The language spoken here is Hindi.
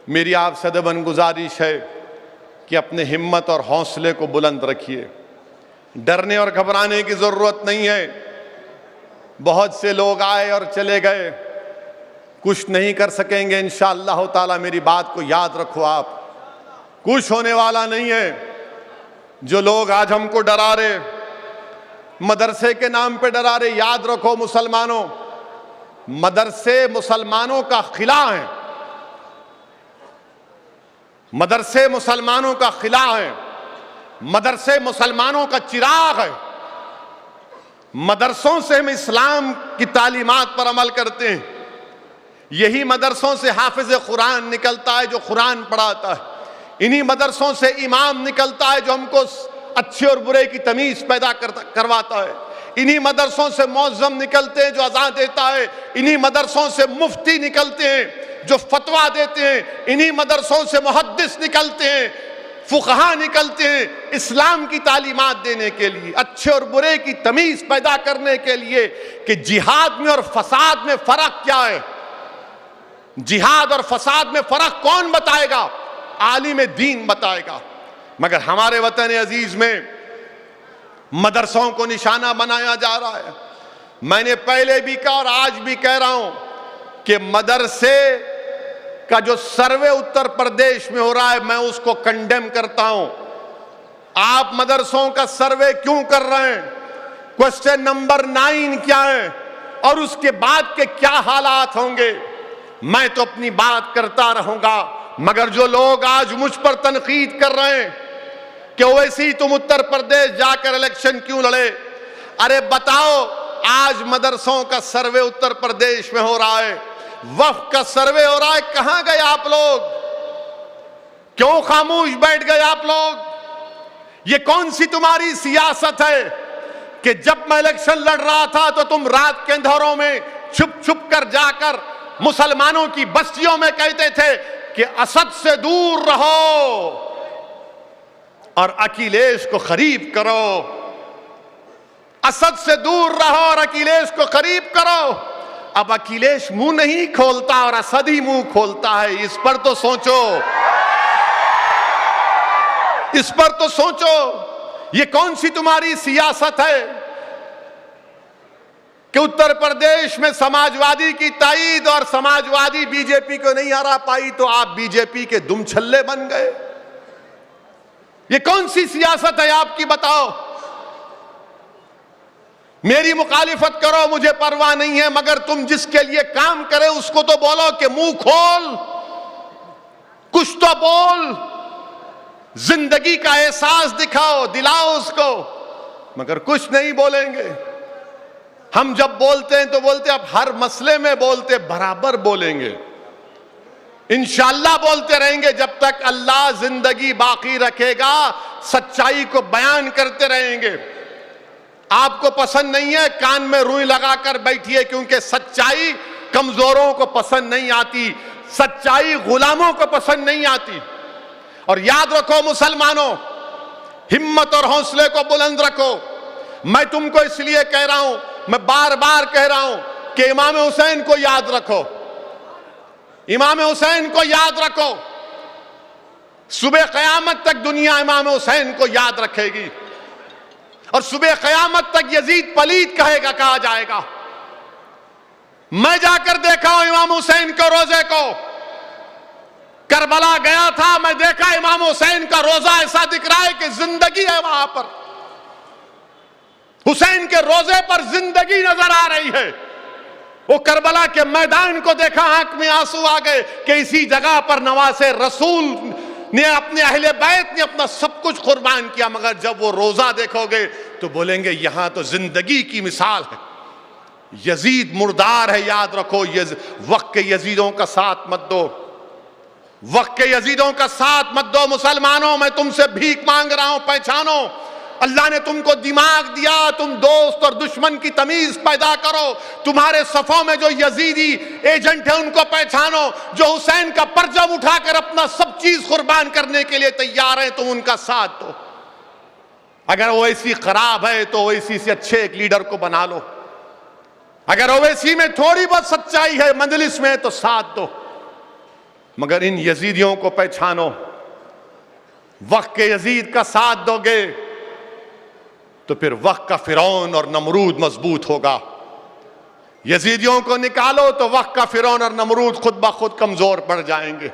मेरी आपसे अदबन गुजारिश है कि अपने हिम्मत और हौसले को बुलंद रखिए। डरने और घबराने की ज़रूरत नहीं है। बहुत से लोग आए और चले गए, कुछ नहीं कर सकेंगे इंशाअल्लाह ताला। मेरी बात को याद रखो आप, कुछ होने वाला नहीं है। जो लोग आज हमको डरा रहे, मदरसे के नाम पे डरा रहे, याद रखो मुसलमानों, मदरसे मुसलमानों का खिला है। मदरसे मुसलमानों का खिला है। मदरसे मुसलमानों का चिराग है। मदरसों से हम इस्लाम की तालीमात पर अमल करते हैं। यही मदरसों से हाफिज कुरान निकलता है जो कुरान पढ़ाता है। इन्हीं मदरसों से इमाम निकलता है जो हमको अच्छे और बुरे की तमीज पैदा करवाता है। इन्हीं मदरसों से मौज़्ज़म निकलते हैं जो अज़ान देता है। इन्हीं मदरसों से मुफ्ती निकलते हैं जो फतवा देते हैं। इन्हीं मदरसों से मुहद्दिस निकलते हैं, फुक़हा निकलते हैं इस्लाम की तालीमात देने के लिए, अच्छे और बुरे की तमीज पैदा करने के लिए कि जिहाद में और फसाद में फ़र्क क्या है। जिहाद और फसाद में फ़र्क कौन बताएगा? आलिम दीन बताएगा। मगर हमारे वतन अजीज में मदरसों को निशाना बनाया जा रहा है। मैंने पहले भी कहा और आज भी कह रहा हूं कि मदरसे का जो सर्वे उत्तर प्रदेश में हो रहा है, मैं उसको कंडेम करता हूं। आप मदरसों का सर्वे क्यों कर रहे हैं? क्वेश्चन नंबर 9 क्या है और उसके बाद के क्या हालात होंगे? मैं तो अपनी बात करता रहूंगा, मगर जो लोग आज मुझ पर तनकीद कर रहे हैं कि वैसे ही तुम उत्तर प्रदेश जाकर इलेक्शन क्यों लड़े, अरे बताओ, आज मदरसों का सर्वे उत्तर प्रदेश में हो रहा है, वक्फ का सर्वे हो रहा है, कहां गए आप लोग? क्यों खामोश बैठ गए आप लोग? ये कौन सी तुम्हारी सियासत है कि जब मैं इलेक्शन लड़ रहा था तो तुम रात के अंधेरों में छुप छुप कर जाकर मुसलमानों की बस्तियों में कहते थे कि असद से दूर रहो और अखिलेश को करीब करो, असद से दूर रहो और अखिलेश को करीब करो। अब अखिलेश मुंह नहीं खोलता और असद ही मुंह खोलता है। इस पर तो सोचो, इस पर तो सोचो। ये कौन सी तुम्हारी सियासत है कि उत्तर प्रदेश में समाजवादी की ताईद और समाजवादी बीजेपी को नहीं हरा पाई तो आप बीजेपी के दुम छल्ले बन गए? ये कौन सी सियासत है आपकी, बताओ? मेरी मुखालिफत करो, मुझे परवाह नहीं है, मगर तुम जिसके लिए काम करे उसको तो बोलो कि मुंह खोल, कुछ तो बोल, जिंदगी का एहसास दिखाओ, दिलाओ उसको, मगर कुछ नहीं बोलेंगे। हम जब बोलते हैं तो बोलते अब हर मसले में बोलते, बराबर बोलेंगे, इंशाअल्लाह बोलते रहेंगे जब तक अल्लाह जिंदगी बाकी रखेगा। सच्चाई को बयान करते रहेंगे। आपको पसंद नहीं है, कान में रुई लगाकर बैठिए, क्योंकि सच्चाई कमजोरों को पसंद नहीं आती, सच्चाई गुलामों को पसंद नहीं आती। और याद रखो मुसलमानों, हिम्मत और हौसले को बुलंद रखो। मैं तुमको इसलिए कह रहा हूं, मैं बार बार कह रहा हूं कि इमाम हुसैन को याद रखो, इमाम हुसैन को याद रखो। सुबह क़यामत तक दुनिया इमाम हुसैन को याद रखेगी और सुबह क़यामत तक यजीद पलीद कहा जाएगा। मैं जाकर देखा हूं इमाम हुसैन के रोजे को, करबला गया था, मैं देखा इमाम हुसैन का रोजा ऐसा दिख रहा है कि जिंदगी है वहां पर। हुसैन के रोजे पर जिंदगी नजर आ रही है। वो करबला के मैदान को देखा, आंख में आंसू आ गए कि इसी जगह पर नवासे रसूल ने, अपने अहले बैत ने अपना सब कुछ कुर्बान किया। मगर जब वो रोजा देखोगे तो बोलेंगे यहां तो जिंदगी की मिसाल है। यजीद मुर्दार है, याद रखो। वक्त के यजीदों का साथ मत दो, वक्त के यजीदों का साथ मत दो। मुसलमानों, मैं तुमसे भीख मांग रहा हूं, पहचानो। अल्लाह ने तुमको दिमाग दिया, तुम दोस्त और दुश्मन की तमीज पैदा करो। तुम्हारे सफों में जो यजीदी एजेंट है उनको पहचानो, जो हुसैन का परचम उठाकर अपना सब चीज कुर्बान करने के लिए तैयार है, तुम उनका साथ दो। अगर ओवैसी खराब है तो ओवैसी से अच्छे एक लीडर को बना लो। अगर ओवैसी में थोड़ी बहुत सच्चाई है, मजलिस में, तो साथ दो। मगर इन यजीदियों को पहचानो, वक्त के यजीद का साथ दोगे तो फिर वक्त का फिरौन और नमरूद मजबूत होगा। यजीदियों को निकालो तो वक्त का फिरौन और नमरूद खुद ब खुद कमजोर पड़ जाएंगे।